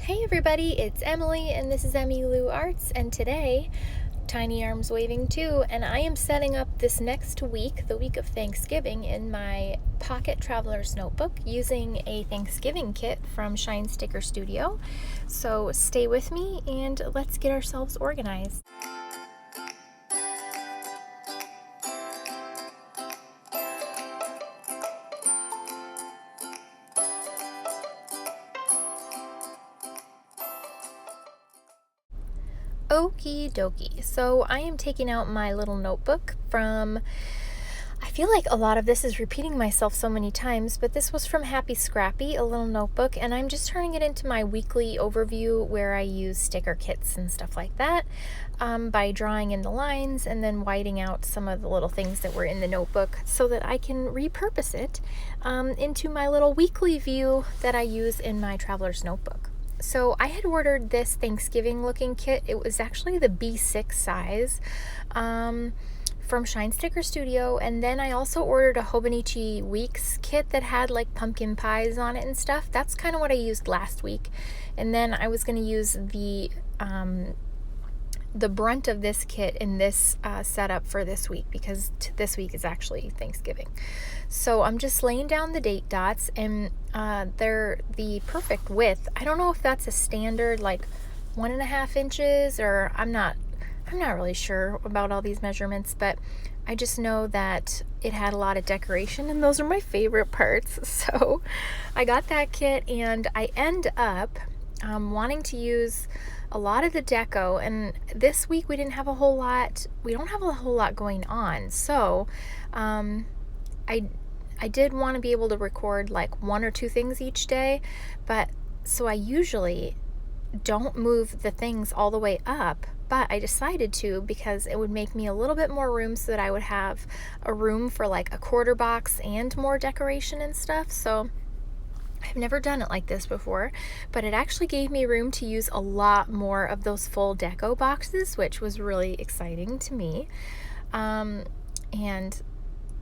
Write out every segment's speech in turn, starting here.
Hey everybody, it's Emily and this is EmiLou.Arts, and today, tiny arms waving too, and I am setting up this next week, the week of Thanksgiving, in my Pocket Traveler's Notebook using a Thanksgiving kit from Shine Sticker Studio. So stay with me and let's get ourselves organized. Okie dokie. So I am taking out my little notebook from, I feel like a lot of this is repeating myself so many times, but this was from Happy Scrappie, a little notebook, and I'm just turning it into my weekly overview where I use sticker kits and stuff like that by drawing in the lines and then whiting out some of the little things that were in the notebook so that I can repurpose it into my little weekly view that I use in my Traveler's Notebook. So I had ordered this Thanksgiving looking kit. It was actually the B6 size from Shine Sticker Studio, and then I also ordered a Hobonichi Weeks kit that had like pumpkin pies on it and stuff. That's kind of what I used last week, and then I was going to use the brunt of this kit in this setup for this week because this week is actually Thanksgiving. So I'm just laying down the date dots, and they're the perfect width. I don't know if that's a standard like 1.5 inches, or I'm not really sure about all these measurements, but I just know that it had a lot of decoration and those are my favorite parts. So I got that kit, and I end up wanting to use a lot of the deco, and this week we don't have a whole lot going on, so I did want to be able to record like 1 or 2 things each day, but so I usually don't move the things all the way up, but I decided to because it would make me a little bit more room so that I would have a room for like a quarter box and more decoration and stuff. So I've never done it like this before, but it actually gave me room to use a lot more of those full deco boxes, which was really exciting to me. And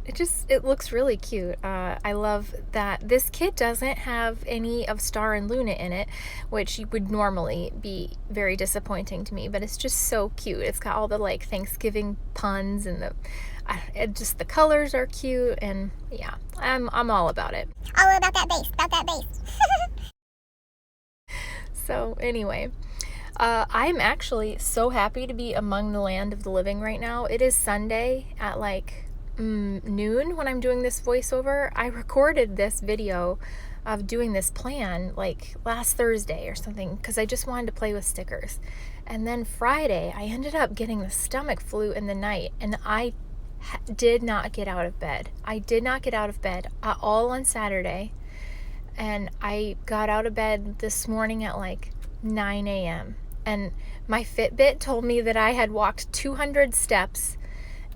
it looks really cute. I love that this kit doesn't have any of Star and Luna in it, which would normally be very disappointing to me, but it's just so cute. It's got all the like Thanksgiving puns, and the colors are cute, and yeah, I'm all about it. All about that base, So anyway, I'm actually so happy to be among the land of the living right now. It is Sunday at like noon when I'm doing this voiceover. I recorded this video of doing this plan like last Thursday or something because I just wanted to play with stickers. And then Friday, I ended up getting the stomach flu in the night, and I did not get out of bed. I did not get out of bed at all on Saturday, and I got out of bed this morning at like 9 a.m. and my Fitbit told me that I had walked 200 steps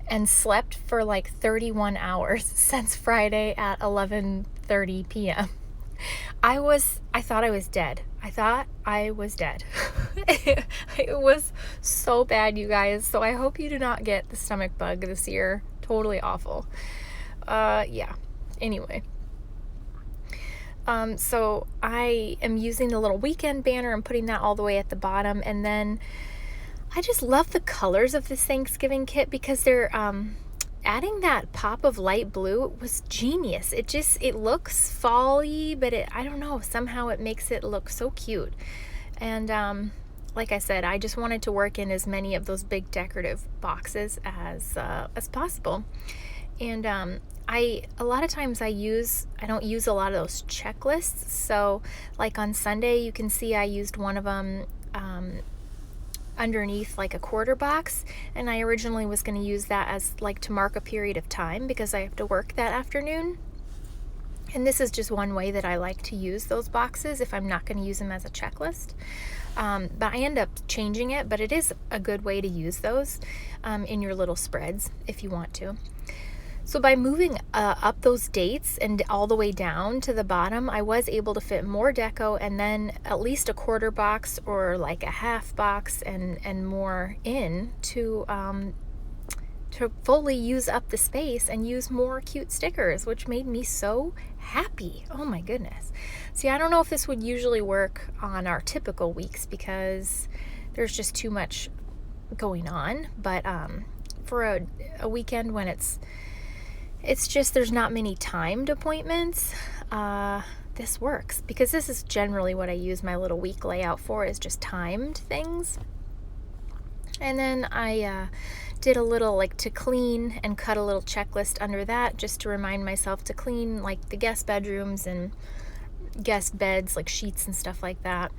and slept for like 31 hours since Friday at 11:30 p.m. I thought I was dead. It was so bad, you guys. So I hope you do not get the stomach bug this year. Totally awful. Yeah. Anyway. So I am using the little weekend banner and putting that all the way at the bottom, and then I just love the colors of this Thanksgiving kit because they're adding that pop of light blue was genius. It looks fall-y, but I don't know, somehow it makes it look so cute. And like I said, I just wanted to work in as many of those big decorative boxes as possible. And a lot of times I don't use a lot of those checklists. So like on Sunday, you can see I used one of them underneath like a quarter box, and I originally was going to use that as like to mark a period of time because I have to work that afternoon. And this is just one way that I like to use those boxes if I'm not going to use them as a checklist. But I end up changing it, but it is a good way to use those in your little spreads if you want to. So by moving up those dates and all the way down to the bottom, I was able to fit more deco and then at least a quarter box or like a half box and more in to to fully use up the space and use more cute stickers, which made me so happy. Oh my goodness. See, I don't know if this would usually work on our typical weeks because there's just too much going on, but for a weekend when it's just there's not many timed appointments, this works, because this is generally what I use my little week layout for, is just timed things. And then I did a little like to clean and cut a little checklist under that, just to remind myself to clean like the guest bedrooms and guest beds, like sheets and stuff like that.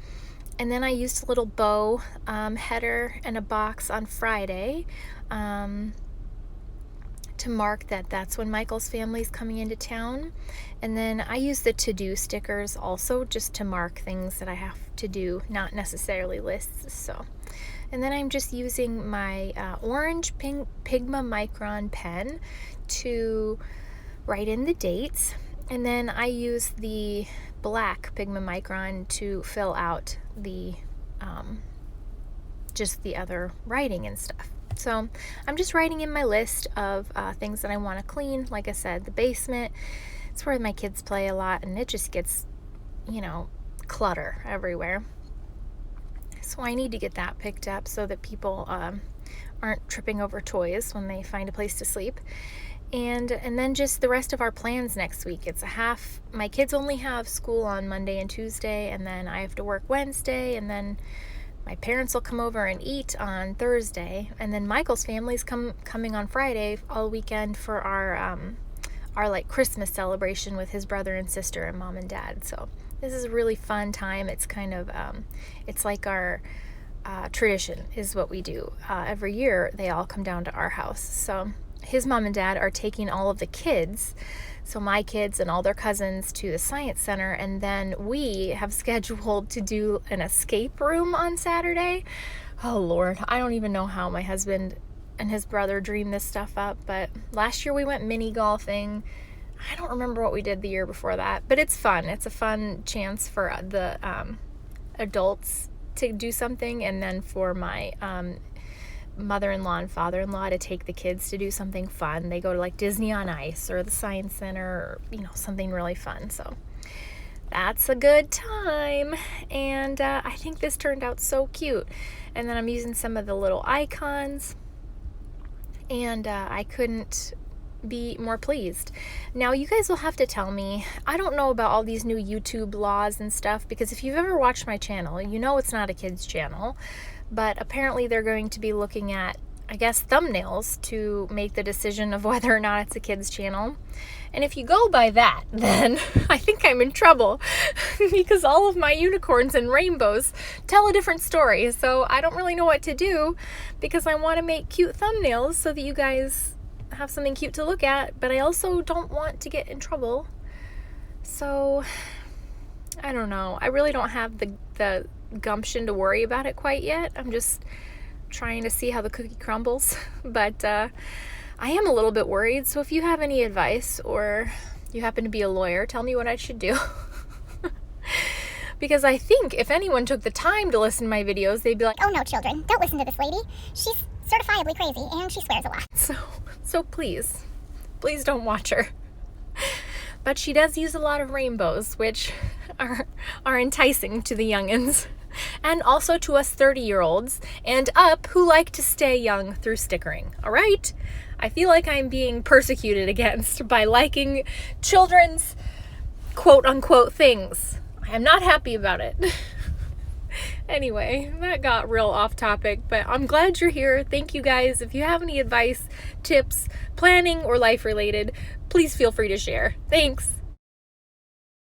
And then I used a little bow header and a box on Friday to mark that that's when Michael's family's coming into town. And then I use the to-do stickers also, just to mark things that I have to do, not necessarily lists. So, and then I'm just using my orange Pigma Micron pen to write in the dates. And then I use the black Pigma Micron to fill out the just the other writing and stuff. So I'm just writing in my list of things that I want to clean. Like I said, the basement, it's where my kids play a lot, and it just gets, clutter everywhere. So I need to get that picked up so that people aren't tripping over toys when they find a place to sleep. And then just the rest of our plans next week. It's my kids only have school on Monday and Tuesday, and then I have to work Wednesday, and then my parents will come over and eat on Thursday, and then Michael's family's coming on Friday all weekend for our like Christmas celebration with his brother and sister and mom and dad. So this is a really fun time. It's kind of it's like our tradition is what we do every year. They all come down to our house. So his mom and dad are taking all of the kids, so my kids and all their cousins, to the science center, and then we have scheduled to do an escape room on Saturday. Oh Lord, I don't even know how my husband and his brother dreamed this stuff up, but last year we went mini golfing. I don't remember what we did the year before that, but it's fun. It's a fun chance for the adults to do something, and then for my mother-in-law and father-in-law to take the kids to do something fun. They go to like Disney on Ice or the Science Center, or something really fun. So that's a good time, and I think this turned out so cute. And then I'm using some of the little icons, and I couldn't be more pleased. Now you guys will have to tell me, I don't know about all these new YouTube laws and stuff, because if you've ever watched my channel, you know it's not a kids channel. But apparently they're going to be looking at, I guess, thumbnails to make the decision of whether or not it's a kids channel. And if you go by that, then I think I'm in trouble because all of my unicorns and rainbows tell a different story. So I don't really know what to do, because I want to make cute thumbnails so that you guys have something cute to look at, but I also don't want to get in trouble. So I don't know. I really don't have the gumption to worry about it quite yet. I'm just trying to see how the cookie crumbles. But I am a little bit worried. So if you have any advice, or you happen to be a lawyer, tell me what I should do. Because I think if anyone took the time to listen to my videos, they'd be like, Oh no, children, don't listen to this lady. She's certifiably crazy and she swears a lot. So please don't watch her. But she does use a lot of rainbows, which are enticing to the youngins, and also to us 30-year-olds and up who like to stay young through stickering. All right? I feel like I'm being persecuted against by liking children's quote-unquote things. I am not happy about it. Anyway, that got real off topic, but I'm glad you're here. Thank you guys. If you have any advice, tips, planning, or life related, please feel free to share. Thanks.